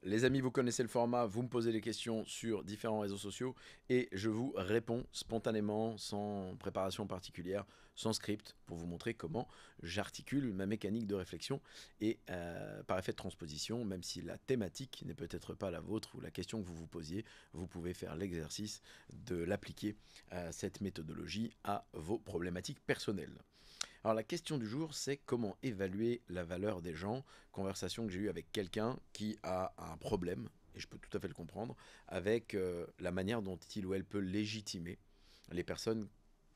Les amis, vous connaissez le format, vous me posez des questions sur différents réseaux sociaux et je vous réponds spontanément, sans préparation particulière, sans script, pour vous montrer comment j'articule ma mécanique de réflexion et par effet de transposition, même si la thématique n'est peut-être pas la vôtre ou la question que vous vous posiez, vous pouvez faire l'exercice de l'appliquer, cette méthodologie, à vos problématiques personnelles. Alors la question du jour, c'est comment évaluer la valeur des gens. Conversation que j'ai eue avec quelqu'un qui a un problème, et je peux tout à fait le comprendre, avec la manière dont il ou elle peut légitimer les personnes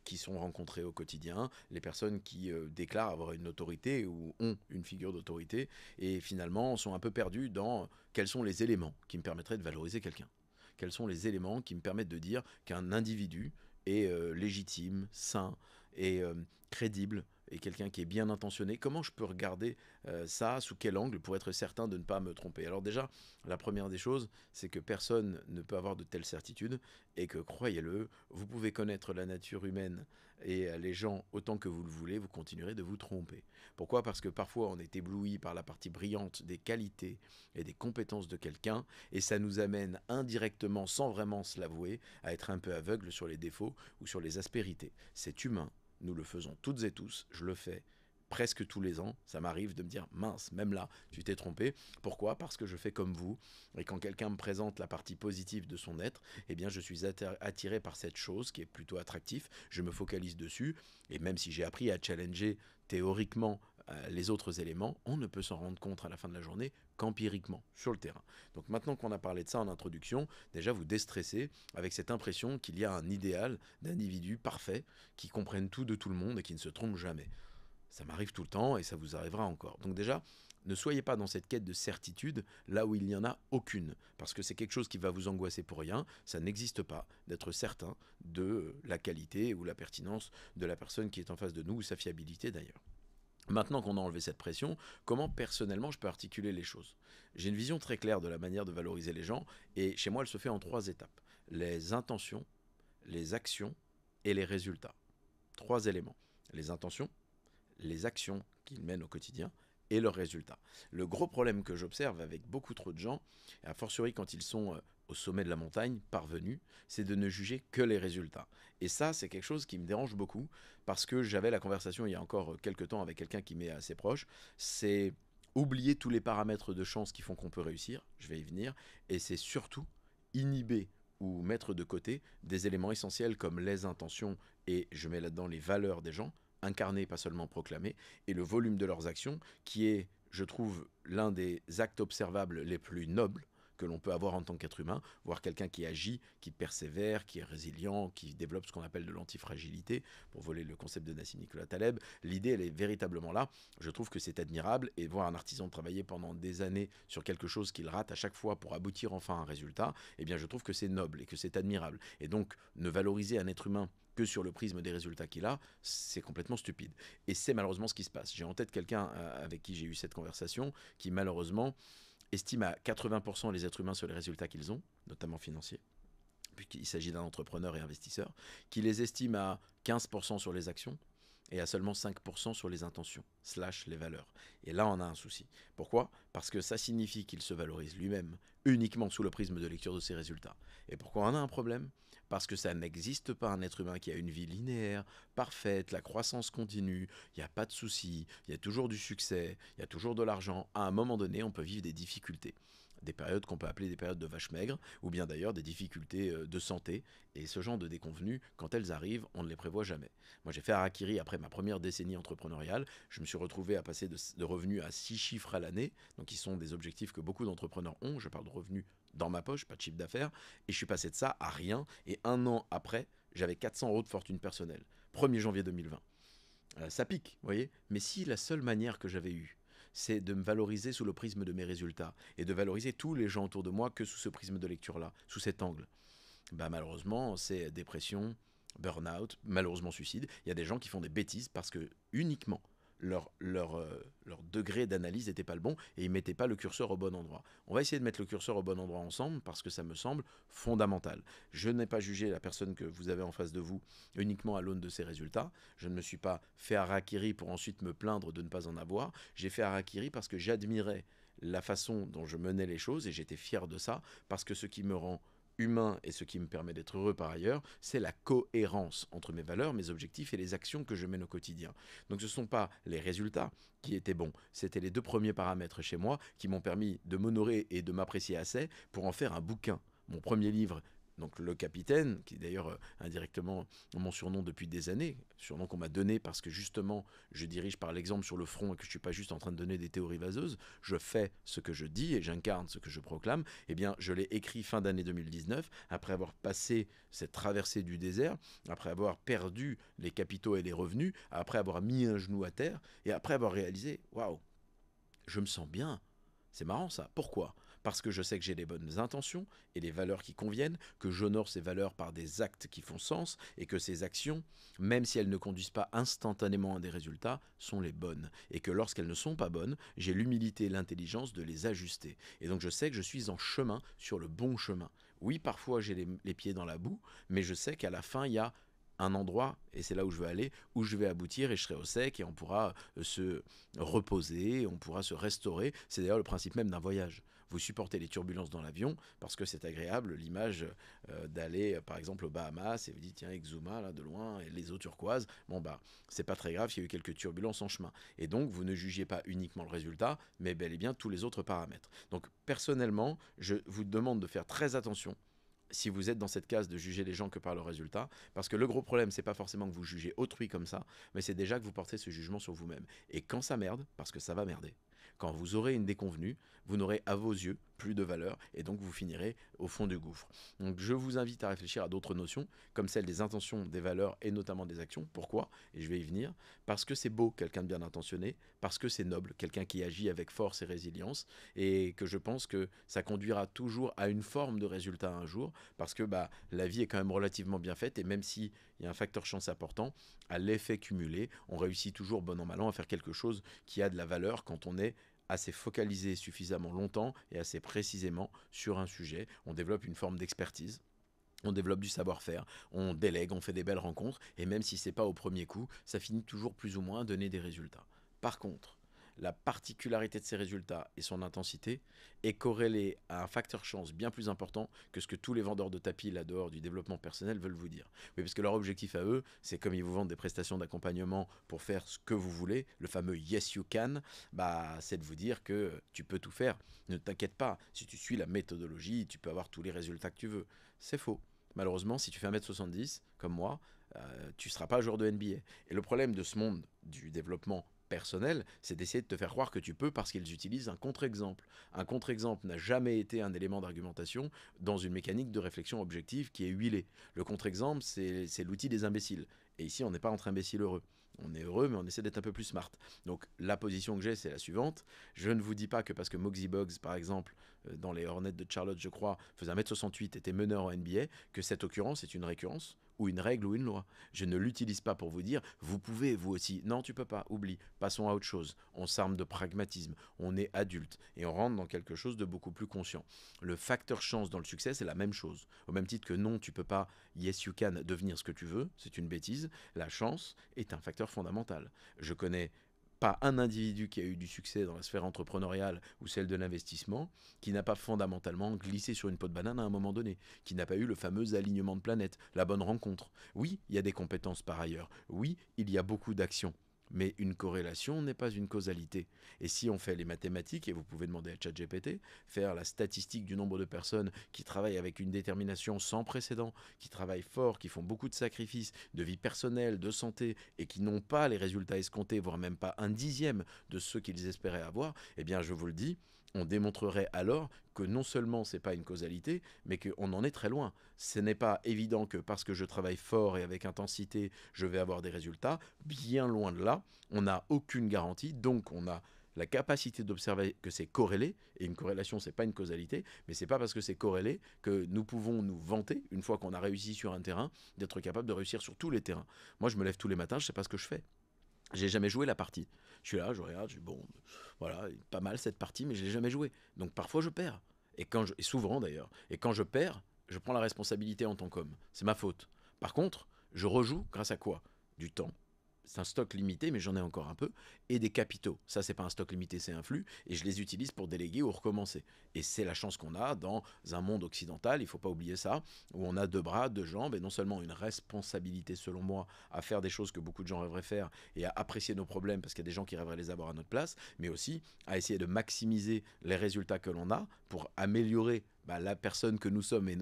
qui sont rencontrées au quotidien, les personnes qui déclarent avoir une autorité ou ont une figure d'autorité, et finalement sont un peu perdus dans quels sont les éléments qui me permettraient de valoriser quelqu'un. Quels sont les éléments qui me permettent de dire qu'un individu est légitime, sain et crédible et quelqu'un qui est bien intentionné. Comment je peux regarder ça, sous quel angle, pour être certain de ne pas me tromper? Alors déjà, la première des choses, c'est que personne ne peut avoir de telles certitudes et que, croyez-le, vous pouvez connaître la nature humaine et les gens autant que vous le voulez, vous continuerez de vous tromper. Pourquoi? Parce que parfois on est ébloui par la partie brillante des qualités et des compétences de quelqu'un et ça nous amène indirectement, sans vraiment se l'avouer, à être un peu aveugle sur les défauts ou sur les aspérités. C'est humain. Nous le faisons toutes et tous, je le fais presque tous les ans, ça m'arrive de me dire mince, même là, tu t'es trompé. Pourquoi? Parce que je fais comme vous, et quand quelqu'un me présente la partie positive de son être, eh bien je suis attiré par cette chose qui est plutôt attractif, je me focalise dessus, et même si j'ai appris à challenger théoriquement les autres éléments, on ne peut s'en rendre compte à la fin de la journée qu'empiriquement, sur le terrain. Donc maintenant qu'on a parlé de ça en introduction, déjà vous déstressez avec cette impression qu'il y a un idéal d'individu parfait qui comprenne tout de tout le monde et qui ne se trompe jamais. Ça m'arrive tout le temps et ça vous arrivera encore. Donc déjà, ne soyez pas dans cette quête de certitude là où il n'y en a aucune, parce que c'est quelque chose qui va vous angoisser pour rien. Ça n'existe pas d'être certain de la qualité ou la pertinence de la personne qui est en face de nous, ou sa fiabilité d'ailleurs. Maintenant qu'on a enlevé cette pression, comment personnellement je peux articuler les choses? J'ai une vision très claire de la manière de valoriser les gens, et chez moi elle se fait en 3 étapes. Les intentions, les actions et les résultats. 3 éléments. Les intentions, les actions qu'ils mènent au quotidien et leurs résultats. Le gros problème que j'observe avec beaucoup trop de gens, a fortiori quand ils sont au sommet de la montagne, parvenus, c'est de ne juger que les résultats. Et ça, c'est quelque chose qui me dérange beaucoup, parce que j'avais la conversation il y a encore quelques temps avec quelqu'un qui m'est assez proche, c'est oublier tous les paramètres de chance qui font qu'on peut réussir, je vais y venir, et c'est surtout inhiber ou mettre de côté des éléments essentiels comme les intentions, et je mets là-dedans les valeurs des gens, incarnés, pas seulement proclamés, et le volume de leurs actions, qui est, je trouve, l'un des actes observables les plus nobles que l'on peut avoir en tant qu'être humain, voir quelqu'un qui agit, qui persévère, qui est résilient, qui développe ce qu'on appelle de l'antifragilité, pour voler le concept de Nassim Nicolas Taleb. L'idée, elle est véritablement là. Je trouve que c'est admirable, et voir un artisan travailler pendant des années sur quelque chose qu'il rate à chaque fois pour aboutir enfin à un résultat, eh bien je trouve que c'est noble et que c'est admirable. Et donc, ne valoriser un être humain que sur le prisme des résultats qu'il a, c'est complètement stupide. Et c'est malheureusement ce qui se passe. J'ai en tête quelqu'un avec qui j'ai eu cette conversation qui malheureusement estime à 80% les êtres humains sur les résultats qu'ils ont, notamment financiers, puisqu'il s'agit d'un entrepreneur et investisseur, qui les estime à 15% sur les actions et à seulement 5% sur les intentions, slash les valeurs. Et là, on a un souci. Pourquoi? Parce que ça signifie qu'il se valorise lui-même uniquement sous le prisme de lecture de ses résultats. Et pourquoi on a un problème? Parce que ça n'existe pas un être humain qui a une vie linéaire, parfaite, la croissance continue, il n'y a pas de souci, il y a toujours du succès, il y a toujours de l'argent. À un moment donné, on peut vivre des difficultés. Des périodes qu'on peut appeler des périodes de vache maigre, ou bien d'ailleurs des difficultés de santé. Et ce genre de déconvenues, quand elles arrivent, on ne les prévoit jamais. Moi, j'ai fait harakiri après ma première décennie entrepreneuriale. Je me suis retrouvé à passer de revenus à 6 chiffres à l'année, donc qui sont des objectifs que beaucoup d'entrepreneurs ont. Je parle de revenus dans ma poche, pas de chiffre d'affaires. Et je suis passé de ça à rien. Et un an après, j'avais 400 euros de fortune personnelle. 1er janvier 2020. Ça pique, vous voyez. Mais si la seule manière que j'avais eue, c'est de me valoriser sous le prisme de mes résultats et de valoriser tous les gens autour de moi que sous ce prisme de lecture-là, sous cet angle, bah malheureusement, c'est dépression, burn-out, malheureusement suicide. Il y a des gens qui font des bêtises parce que uniquement leur degré d'analyse n'était pas le bon et ils ne mettaient pas le curseur au bon endroit. On va essayer de mettre le curseur au bon endroit ensemble parce que ça me semble fondamental. Je n'ai pas jugé la personne que vous avez en face de vous uniquement à l'aune de ses résultats. Je ne me suis pas fait harakiri pour ensuite me plaindre de ne pas en avoir. J'ai fait harakiri parce que j'admirais la façon dont je menais les choses et j'étais fier de ça parce que ce qui me rend humain et ce qui me permet d'être heureux par ailleurs, c'est la cohérence entre mes valeurs, mes objectifs et les actions que je mène au quotidien. Donc ce ne sont pas les résultats qui étaient bons, c'était les deux premiers paramètres chez moi qui m'ont permis de m'honorer et de m'apprécier assez pour en faire un bouquin. Mon premier livre, donc Le Capitaine, qui est d'ailleurs indirectement mon surnom depuis des années, surnom qu'on m'a donné parce que justement je dirige par l'exemple sur le front et que je ne suis pas juste en train de donner des théories vaseuses, je fais ce que je dis et j'incarne ce que je proclame, eh bien je l'ai écrit fin d'année 2019, après avoir passé cette traversée du désert, après avoir perdu les capitaux et les revenus, après avoir mis un genou à terre et après avoir réalisé, waouh, je me sens bien. C'est marrant ça. Pourquoi? Parce que je sais que j'ai les bonnes intentions et les valeurs qui conviennent, que j'honore ces valeurs par des actes qui font sens et que ces actions, même si elles ne conduisent pas instantanément à des résultats, sont les bonnes. Et que lorsqu'elles ne sont pas bonnes, j'ai l'humilité et l'intelligence de les ajuster. Et donc je sais que je suis en chemin sur le bon chemin. Oui, parfois j'ai les pieds dans la boue, mais je sais qu'à la fin, il y a un endroit, et c'est là où je veux aller, où je vais aboutir et je serai au sec et on pourra se reposer, on pourra se restaurer. C'est d'ailleurs le principe même d'un voyage. Vous supportez les turbulences dans l'avion parce que c'est agréable, l'image d'aller par exemple aux Bahamas et vous dites tiens Exuma là de loin et les eaux turquoises, bon bah c'est pas très grave, il y a eu quelques turbulences en chemin. Et donc vous ne jugez pas uniquement le résultat, mais bel et bien tous les autres paramètres. Donc personnellement, je vous demande de faire très attention si vous êtes dans cette case de juger les gens que par le résultat, parce que le gros problème, c'est pas forcément que vous jugez autrui comme ça, mais c'est déjà que vous portez ce jugement sur vous-même. Et quand ça merde, parce que ça va merder, quand vous aurez une déconvenue, vous n'aurez à vos yeux plus de valeur et donc vous finirez au fond du gouffre. Donc je vous invite à réfléchir à d'autres notions, comme celle des intentions, des valeurs et notamment des actions. Pourquoi? Et je vais y venir. Parce que c'est beau, quelqu'un de bien intentionné, parce que c'est noble, quelqu'un qui agit avec force et résilience, et que je pense que ça conduira toujours à une forme de résultat un jour, parce que bah, la vie est quand même relativement bien faite, et même s'il y a un facteur chance important, à l'effet cumulé, on réussit toujours bon an mal an à faire quelque chose qui a de la valeur quand on est assez focalisé suffisamment longtemps et assez précisément sur un sujet. On développe une forme d'expertise. On développe du savoir-faire, on délègue, on fait des belles rencontres, et même si c'est pas au premier coup, ça finit toujours plus ou moins à donner des résultats. Par contre, la particularité de ces résultats et son intensité est corrélée à un facteur chance bien plus important que ce que tous les vendeurs de tapis là dehors du développement personnel veulent vous dire. Oui, parce que leur objectif à eux, c'est comme ils vous vendent des prestations d'accompagnement pour faire ce que vous voulez, le fameux yes you can, bah c'est de vous dire que tu peux tout faire. Ne t'inquiète pas, si tu suis la méthodologie, tu peux avoir tous les résultats que tu veux. C'est faux. Malheureusement, si tu fais 1m70, comme moi, tu ne seras pas joueur de NBA. Et le problème de ce monde du développement personnel, c'est d'essayer de te faire croire que tu peux parce qu'ils utilisent un contre-exemple. Un contre-exemple n'a jamais été un élément d'argumentation dans une mécanique de réflexion objective qui est huilée. Le contre-exemple, c'est l'outil des imbéciles. Et ici, on n'est pas entre imbéciles heureux. On est heureux, mais on essaie d'être un peu plus smart. Donc la position que j'ai, c'est la suivante. Je ne vous dis pas que parce que Moxie Boggs, par exemple, dans les Hornets de Charlotte, je crois, faisait 1m68, était meneur en NBA, que cette occurrence est une récurrence ou une règle ou une loi. Je ne l'utilise pas pour vous dire, vous pouvez, vous aussi. Non, tu peux pas, oublie. Passons à autre chose. On s'arme de pragmatisme, on est adulte et on rentre dans quelque chose de beaucoup plus conscient. Le facteur chance dans le succès, c'est la même chose. Au même titre que non, tu peux pas, yes you can, devenir ce que tu veux, c'est une bêtise. La chance est un facteur fondamental. Je connais pas un individu qui a eu du succès dans la sphère entrepreneuriale ou celle de l'investissement qui n'a pas fondamentalement glissé sur une peau de banane à un moment donné, qui n'a pas eu le fameux alignement de planètes, la bonne rencontre. Oui, il y a des compétences par ailleurs. Oui, il y a beaucoup d'actions. Mais une corrélation n'est pas une causalité. Et si on fait les mathématiques, et vous pouvez demander à ChatGPT, faire la statistique du nombre de personnes qui travaillent avec une détermination sans précédent, qui travaillent fort, qui font beaucoup de sacrifices, de vie personnelle, de santé, et qui n'ont pas les résultats escomptés, voire même pas un dixième de ceux qu'ils espéraient avoir, eh bien je vous le dis, on démontrerait alors que non seulement c'est pas une causalité, mais qu'on en est très loin. Ce n'est pas évident que parce que je travaille fort et avec intensité, je vais avoir des résultats. Bien loin de là, on n'a aucune garantie, donc on a la capacité d'observer que c'est corrélé, et une corrélation, c'est pas une causalité, mais c'est pas parce que c'est corrélé que nous pouvons nous vanter, une fois qu'on a réussi sur un terrain, d'être capable de réussir sur tous les terrains. Moi, je me lève tous les matins, je sais pas ce que je fais. J'ai jamais joué la partie. Je suis là, je regarde, je dis bon, voilà, pas mal cette partie, mais je l'ai jamais joué. Donc parfois je perds. Et souvent d'ailleurs. Et quand je perds, je prends la responsabilité en tant qu'homme. C'est ma faute. Par contre, je rejoue grâce à quoi? Du temps. c'est un stock limité, mais j'en ai encore un peu, et des capitaux. Ça, c'est pas un stock limité, c'est un flux, et je les utilise pour déléguer ou recommencer. Et c'est la chance qu'on a dans un monde occidental, il faut pas oublier ça, où on a 2 bras, 2 jambes, et non seulement une responsabilité, selon moi, à faire des choses que beaucoup de gens rêveraient faire, et à apprécier nos problèmes, parce qu'il y a des gens qui rêveraient les avoir à notre place, mais aussi à essayer de maximiser les résultats que l'on a pour améliorer la personne que nous sommes et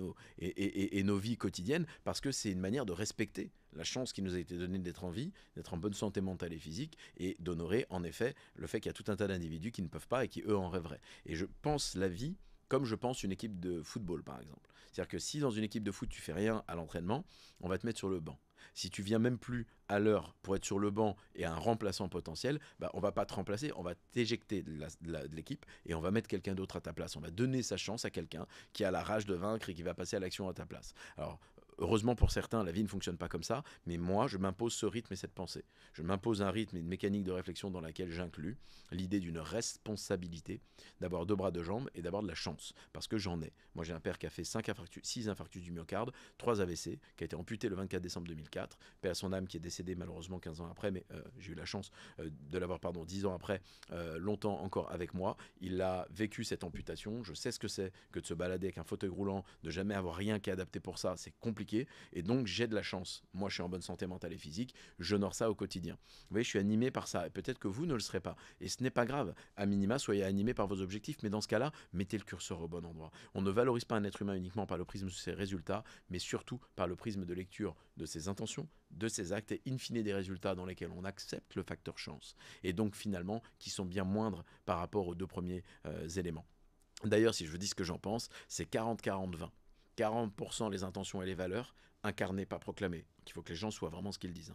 nos vies quotidiennes, parce que c'est une manière de respecter la chance qui nous a été donnée d'être en vie, d'être en bonne santé mentale et physique, et d'honorer en effet le fait qu'il y a tout un tas d'individus qui ne peuvent pas et qui eux en rêveraient. Et je pense la vie comme je pense une équipe de football par exemple. C'est-à-dire que si dans une équipe de foot tu fais rien à l'entraînement, on va te mettre sur le banc. Si tu viens même plus à l'heure pour être sur le banc et un remplaçant potentiel, on va pas te remplacer, on va t'éjecter de l'équipe et on va mettre quelqu'un d'autre à ta place. On va donner sa chance à quelqu'un qui a la rage de vaincre et qui va passer à l'action à ta place. Alors, heureusement pour certains, la vie ne fonctionne pas comme ça, mais moi, je m'impose ce rythme et cette pensée. Je m'impose un rythme et une mécanique de réflexion dans laquelle j'inclus l'idée d'une responsabilité, d'avoir 2 bras, 2 jambes et d'avoir de la chance, parce que j'en ai. Moi, j'ai un père qui a fait 6 infarctus du myocarde, 3 AVC, qui a été amputé le 24 décembre 2004, paix à son âme, qui est décédé malheureusement 15 ans après, mais j'ai eu la chance de l'avoir, 10 ans après, longtemps encore avec moi. Il a vécu cette amputation, je sais ce que c'est que de se balader avec un fauteuil roulant, de jamais avoir rien qui est adapté pour ça, c'est compliqué, et donc j'ai de la chance. Moi, je suis en bonne santé mentale et physique, j'honore ça au quotidien. Vous voyez, je suis animé par ça, et peut-être que vous ne le serez pas, et ce n'est pas grave. À minima, soyez animé par vos objectifs, mais dans ce cas-là, mettez le curseur au bon endroit. On ne valorise pas un être humain uniquement par le prisme de ses résultats, mais surtout par le prisme de lecture de ses intentions, de ses actes, et in fine des résultats dans lesquels on accepte le facteur chance, et donc finalement qui sont bien moindres par rapport aux 2 premiers éléments. D'ailleurs, si je vous dis ce que j'en pense, c'est 40-40-20. 40% les intentions et les valeurs, incarnées, pas proclamées. Donc il faut que les gens soient vraiment ce qu'ils disent.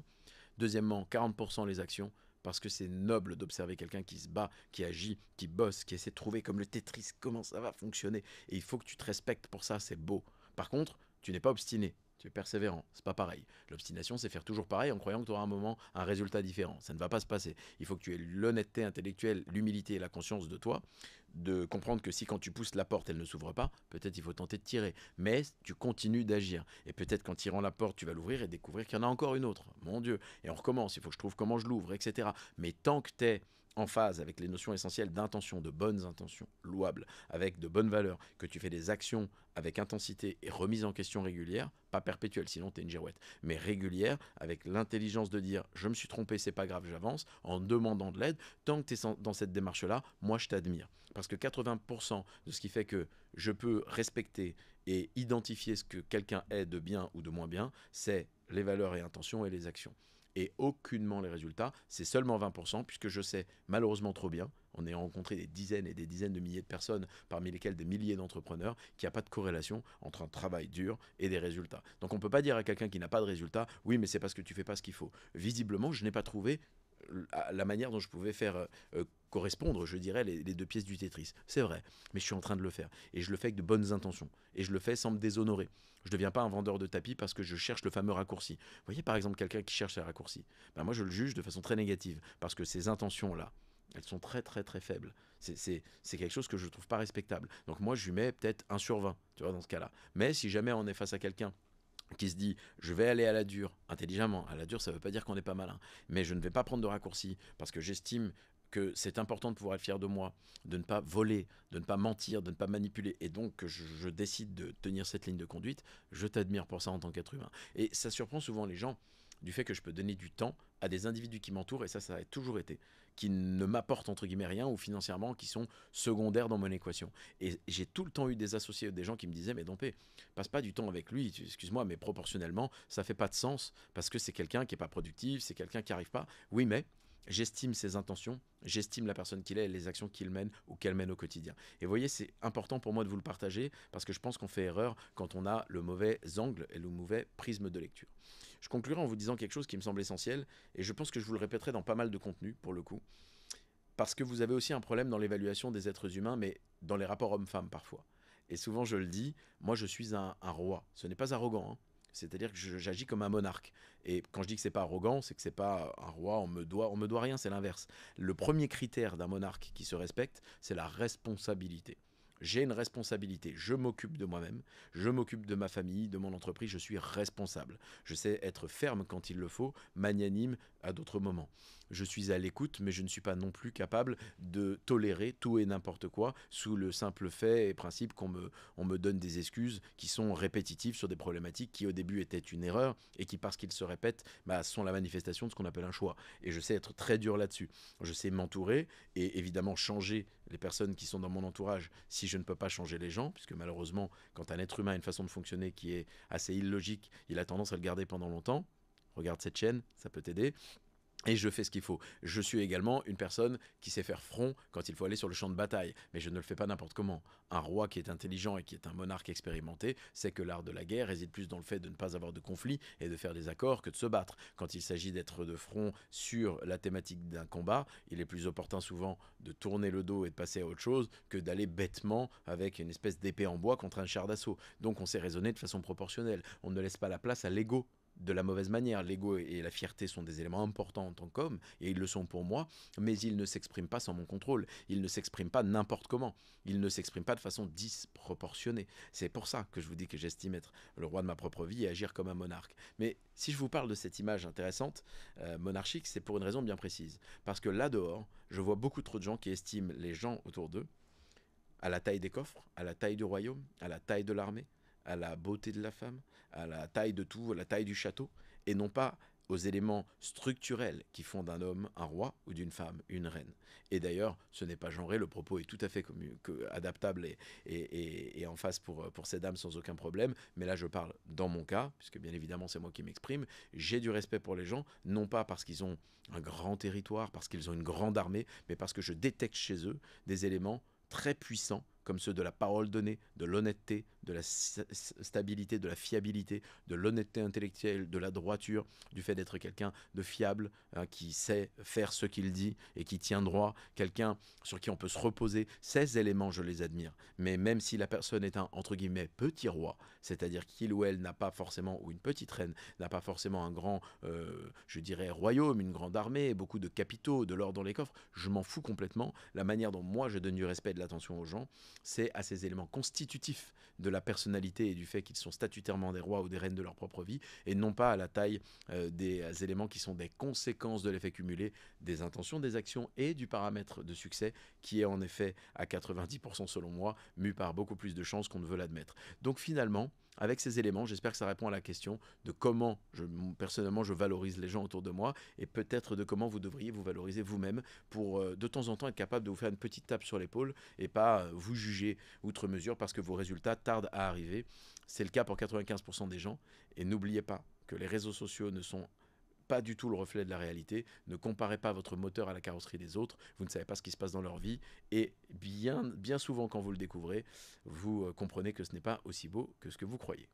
Deuxièmement, 40% les actions, parce que c'est noble d'observer quelqu'un qui se bat, qui agit, qui bosse, qui essaie de trouver comme le Tetris comment ça va fonctionner. Et il faut que tu te respectes pour ça, c'est beau. Par contre, tu n'es pas obstiné. Tu es persévérant, c'est pas pareil. L'obstination, c'est faire toujours pareil en croyant que tu auras un moment un résultat différent. Ça ne va pas se passer. Il faut que tu aies l'honnêteté intellectuelle, l'humilité et la conscience de toi, de comprendre que si quand tu pousses la porte, elle ne s'ouvre pas, peut-être il faut tenter de tirer. Mais tu continues d'agir. Et peut-être qu'en tirant la porte, tu vas l'ouvrir et découvrir qu'il y en a encore une autre. Mon Dieu. Et on recommence, il faut que je trouve comment je l'ouvre, etc. Mais tant que tu es en phase avec les notions essentielles d'intention, de bonnes intentions, louables, avec de bonnes valeurs, que tu fais des actions avec intensité et remise en question régulière, pas perpétuelle, sinon t'es une girouette, mais régulière, avec l'intelligence de dire je me suis trompé, c'est pas grave, j'avance, en demandant de l'aide, tant que tu es dans cette démarche-là, moi je t'admire. Parce que 80% de ce qui fait que je peux respecter et identifier ce que quelqu'un est de bien ou de moins bien, c'est les valeurs et intentions et les actions. Et aucunement les résultats, c'est seulement 20%, puisque je sais malheureusement trop bien, on a rencontré des dizaines et des dizaines de milliers de personnes, parmi lesquelles des milliers d'entrepreneurs, qu'il n'y a pas de corrélation entre un travail dur et des résultats. Donc on ne peut pas dire à quelqu'un qui n'a pas de résultats, oui mais c'est parce que tu ne fais pas ce qu'il faut. Visiblement, je n'ai pas trouvé la manière dont je pouvais faire correspondre, je dirais, les 2 pièces du Tetris. C'est vrai, mais je suis en train de le faire. Et je le fais avec de bonnes intentions. Et je le fais sans me déshonorer. Je ne deviens pas un vendeur de tapis parce que je cherche le fameux raccourci. Vous voyez par exemple quelqu'un qui cherche les raccourcis. Moi je le juge de façon très négative parce que ces intentions-là, elles sont très très très faibles. C'est quelque chose que je ne trouve pas respectable. Donc moi je lui mets peut-être 1/20, tu vois, dans ce cas-là. Mais si jamais on est face à quelqu'un qui se dit je vais aller à la dure, intelligemment, à la dure ça veut pas dire qu'on n'est pas malin, mais je ne vais pas prendre de raccourci parce que j'estime que c'est important de pouvoir être fier de moi, de ne pas voler, de ne pas mentir, de ne pas manipuler, et donc que je décide de tenir cette ligne de conduite, je t'admire pour ça en tant qu'être humain. Et ça surprend souvent les gens du fait que je peux donner du temps à des individus qui m'entourent, et ça a toujours été, qui ne m'apportent entre guillemets rien, ou financièrement, qui sont secondaires dans mon équation. Et j'ai tout le temps eu des associés, des gens qui me disaient, mais Dompé, passe pas du temps avec lui, excuse-moi, mais proportionnellement, ça fait pas de sens, parce que c'est quelqu'un qui est pas productif, c'est quelqu'un qui arrive pas. Oui, mais j'estime ses intentions, j'estime la personne qu'il est et les actions qu'il mène ou qu'elle mène au quotidien. Et vous voyez, c'est important pour moi de vous le partager parce que je pense qu'on fait erreur quand on a le mauvais angle et le mauvais prisme de lecture. Je conclurai en vous disant quelque chose qui me semble essentiel et je pense que je vous le répéterai dans pas mal de contenus pour le coup. Parce que vous avez aussi un problème dans l'évaluation des êtres humains, mais dans les rapports hommes-femmes parfois. Et souvent je le dis, moi je suis un roi. Ce n'est pas arrogant, hein. C'est-à-dire que j'agis comme un monarque. Et quand je dis que c'est pas arrogant, c'est que c'est pas un roi, on me doit rien, c'est l'inverse. Le premier critère d'un monarque qui se respecte, c'est la responsabilité. J'ai une responsabilité, je m'occupe de moi-même, je m'occupe de ma famille, de mon entreprise, je suis responsable. Je sais être ferme quand il le faut, magnanime à d'autres moments. Je suis à l'écoute, mais je ne suis pas non plus capable de tolérer tout et n'importe quoi sous le simple fait et principe on me donne des excuses qui sont répétitives sur des problématiques qui au début étaient une erreur et qui parce qu'ils se répètent sont la manifestation de ce qu'on appelle un choix. Et je sais être très dur là-dessus. Je sais m'entourer et évidemment changer les personnes qui sont dans mon entourage si je ne peux pas changer les gens, puisque malheureusement, quand un être humain a une façon de fonctionner qui est assez illogique, il a tendance à le garder pendant longtemps. Regarde cette chaîne, ça peut t'aider. Et je fais ce qu'il faut. Je suis également une personne qui sait faire front quand il faut aller sur le champ de bataille. Mais je ne le fais pas n'importe comment. Un roi qui est intelligent et qui est un monarque expérimenté sait que l'art de la guerre réside plus dans le fait de ne pas avoir de conflit et de faire des accords que de se battre. Quand il s'agit d'être de front sur la thématique d'un combat, il est plus opportun souvent de tourner le dos et de passer à autre chose que d'aller bêtement avec une espèce d'épée en bois contre un char d'assaut. Donc on sait raisonner de façon proportionnelle. On ne laisse pas la place à l'ego de la mauvaise manière. L'ego et la fierté sont des éléments importants en tant qu'homme, et ils le sont pour moi, mais ils ne s'expriment pas sans mon contrôle. Ils ne s'expriment pas n'importe comment. Ils ne s'expriment pas de façon disproportionnée. C'est pour ça que je vous dis que j'estime être le roi de ma propre vie et agir comme un monarque. Mais si je vous parle de cette image intéressante, monarchique, c'est pour une raison bien précise. Parce que là dehors, je vois beaucoup trop de gens qui estiment les gens autour d'eux à la taille des coffres, à la taille du royaume, à la taille de l'armée, à la beauté de la femme, à la taille de tout, à la taille du château, et non pas aux éléments structurels qui font d'un homme un roi ou d'une femme une reine. Et d'ailleurs, ce n'est pas genré, le propos est tout à fait adaptable et en face pour ces dames sans aucun problème, mais là je parle dans mon cas, puisque bien évidemment c'est moi qui m'exprime, j'ai du respect pour les gens, non pas parce qu'ils ont un grand territoire, parce qu'ils ont une grande armée, mais parce que je détecte chez eux des éléments très puissants, comme ceux de la parole donnée, de l'honnêteté, de la stabilité, de la fiabilité, de l'honnêteté intellectuelle, de la droiture, du fait d'être quelqu'un de fiable, qui sait faire ce qu'il dit et qui tient droit, quelqu'un sur qui on peut se reposer. Ces éléments, je les admire. Mais même si la personne est un, entre guillemets, petit roi, c'est-à-dire qu'il ou elle n'a pas forcément, ou une petite reine, n'a pas forcément un grand, je dirais, royaume, une grande armée, beaucoup de capitaux, de l'or dans les coffres, je m'en fous complètement. La manière dont moi je donne du respect et de l'attention aux gens, c'est à ces éléments constitutifs de la personnalité et du fait qu'ils sont statutairement des rois ou des reines de leur propre vie, et non pas à la taille des éléments qui sont des conséquences de l'effet cumulé des intentions, des actions et du paramètre de succès qui est en effet à 90% selon moi, mu par beaucoup plus de chances qu'on ne veut l'admettre. Donc finalement, avec ces éléments, j'espère que ça répond à la question de comment, personnellement, je valorise les gens autour de moi et peut-être de comment vous devriez vous valoriser vous-même pour de temps en temps être capable de vous faire une petite tape sur l'épaule et pas vous juger outre mesure parce que vos résultats tardent à arriver. C'est le cas pour 95% des gens et n'oubliez pas que les réseaux sociaux ne sont pas du tout le reflet de la réalité. Ne comparez pas votre moteur à la carrosserie des autres. Vous ne savez pas ce qui se passe dans leur vie. Et bien souvent, quand vous le découvrez, vous comprenez que ce n'est pas aussi beau que ce que vous croyez.